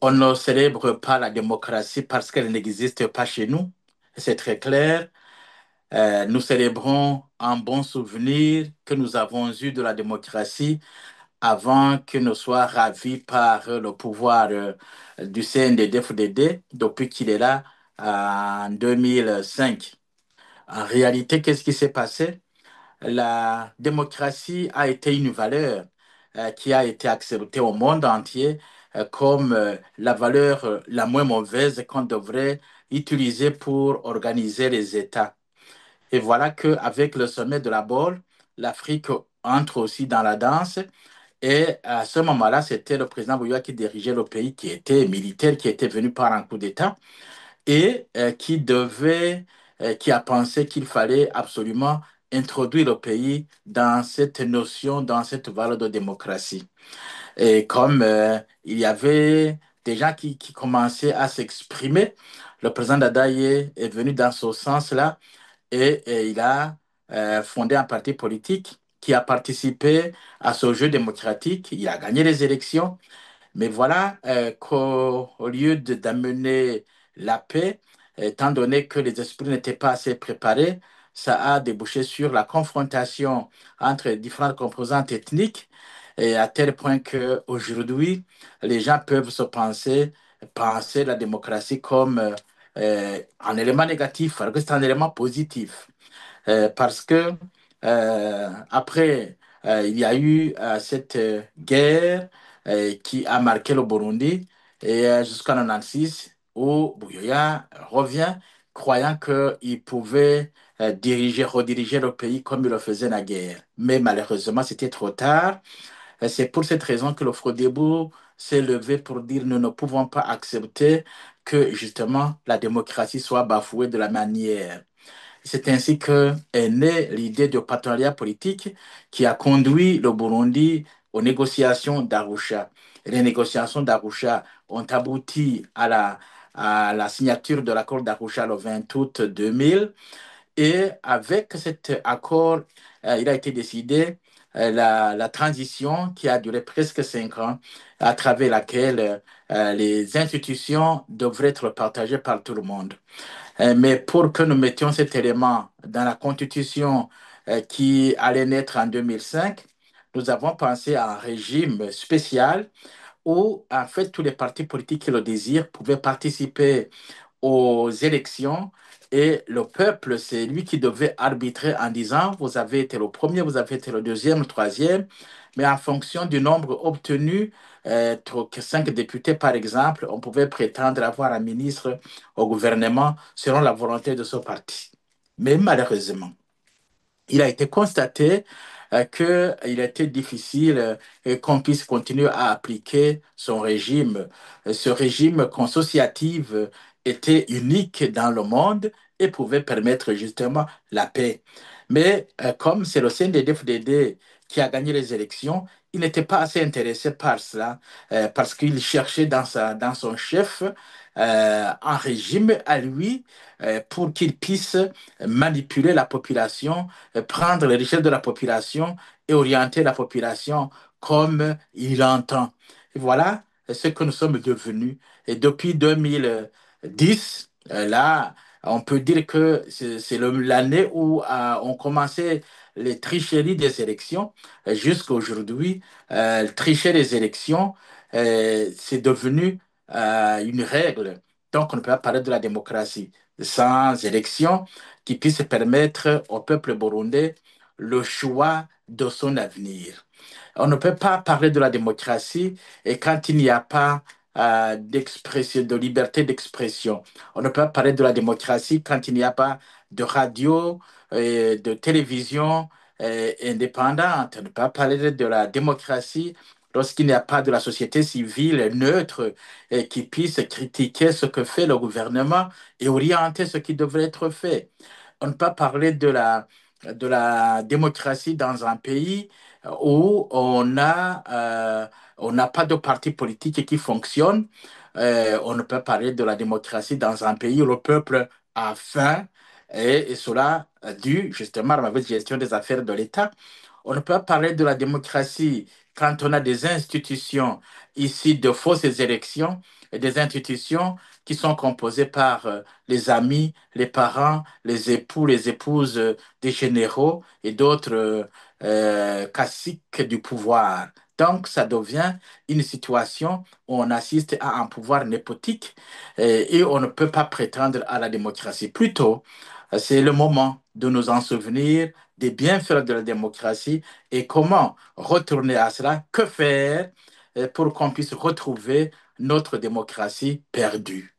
On ne célèbre pas la démocratie parce qu'elle n'existe pas chez nous. C'est très clair. Nous célébrons un bon souvenir que nous avons eu de la démocratie avant que nous soit ravi par le pouvoir du CNDD-FDD depuis qu'il est là en 2005. En réalité, qu'est-ce qui s'est passé? La démocratie a été une valeur qui a été acceptée au monde entier comme la valeur la moins mauvaise qu'on devrait utiliser pour organiser les États. Et voilà qu'avec le sommet de la Baule, l'Afrique entre aussi dans la danse. Et à ce moment-là, c'était le président Bouya qui dirigeait le pays, qui était militaire, qui était venu par un coup d'État et qui a pensé qu'il fallait absolument introduire le pays dans cette notion, dans cette valeur de démocratie. Et comme il y avait des gens qui commençaient à s'exprimer, le président Dadaye est venu dans ce sens-là et il a fondé un parti politique qui a participé à ce jeu démocratique. Il a gagné les élections. Mais voilà qu'au lieu d'amener la paix, étant donné que les esprits n'étaient pas assez préparés, ça a débouché sur la confrontation entre différentes composantes ethniques, et à tel point qu'aujourd'hui, les gens peuvent penser la démocratie comme un élément négatif, alors que c'est un élément positif. Parce que après, il y a eu cette guerre qui a marqué le Burundi et jusqu'en 96 où Buyoya revient croyant qu'il pouvait rediriger le pays comme il le faisait naguère. Mais malheureusement, c'était trop tard. C'est pour cette raison que le Frodebo s'est levé pour dire nous ne pouvons pas accepter que justement la démocratie soit bafouée de la manière. C'est ainsi que est née l'idée de partenariat politique qui a conduit le Burundi aux négociations d'Arusha. Les négociations d'Arusha ont abouti à la signature de l'accord d'Arusha le 20 août 2000. Et avec cet accord, il a été décidé la transition qui a duré presque 5 ans, à travers laquelle les institutions devraient être partagées par tout le monde. Mais pour que nous mettions cet élément dans la Constitution qui allait naître en 2005, nous avons pensé à un régime spécial où, en fait, tous les partis politiques qui le désirent pouvaient participer aux élections et le peuple, c'est lui qui devait arbitrer en disant, vous avez été le premier, vous avez été le deuxième, le troisième, mais en fonction du nombre obtenu, 5 députés par exemple, on pouvait prétendre avoir un ministre au gouvernement selon la volonté de ce parti. Mais malheureusement, il a été constaté qu'il était difficile qu'on puisse continuer à appliquer son régime. Ce régime consociatif était unique dans le monde et pouvait permettre justement la paix. Mais comme c'est le CNDD-FDD qui a gagné les élections, il n'était pas assez intéressé par cela parce qu'il cherchait dans son chef un régime à lui pour qu'il puisse manipuler la population, prendre les richesses de la population et orienter la population comme il entend. Et voilà ce que nous sommes devenus. Et depuis 2010, là, on peut dire que c'est l'année où on commençait les tricheries des élections jusqu'à aujourd'hui. Tricher les élections, c'est devenu une règle. Donc, on ne peut pas parler de la démocratie sans élection qui puisse permettre au peuple burundais le choix de son avenir. On ne peut pas parler de la démocratie et quand il n'y a pas d'expression, de liberté d'expression. On ne peut pas parler de la démocratie quand il n'y a pas de radio, de télévision indépendante. On ne peut pas parler de la démocratie lorsqu'il n'y a pas de la société civile neutre qui puisse critiquer ce que fait le gouvernement et orienter ce qui devrait être fait. On ne peut pas parler de la démocratie dans un pays où on n'a pas de parti politique qui fonctionne. On ne peut parler de la démocratie dans un pays où le peuple a faim et cela dû justement à la mauvaise gestion des affaires de l'État. On ne peut pas parler de la démocratie quand on a des institutions ici de fausses élections et des institutions qui sont composées par les amis, les parents, les époux, les épouses des généraux et d'autres caciques du pouvoir. Donc, ça devient une situation où on assiste à un pouvoir népotique et on ne peut pas prétendre à la démocratie. Plutôt, c'est le moment de nous en souvenir des bienfaits de la démocratie et comment retourner à cela, que faire pour qu'on puisse retrouver notre démocratie perdue.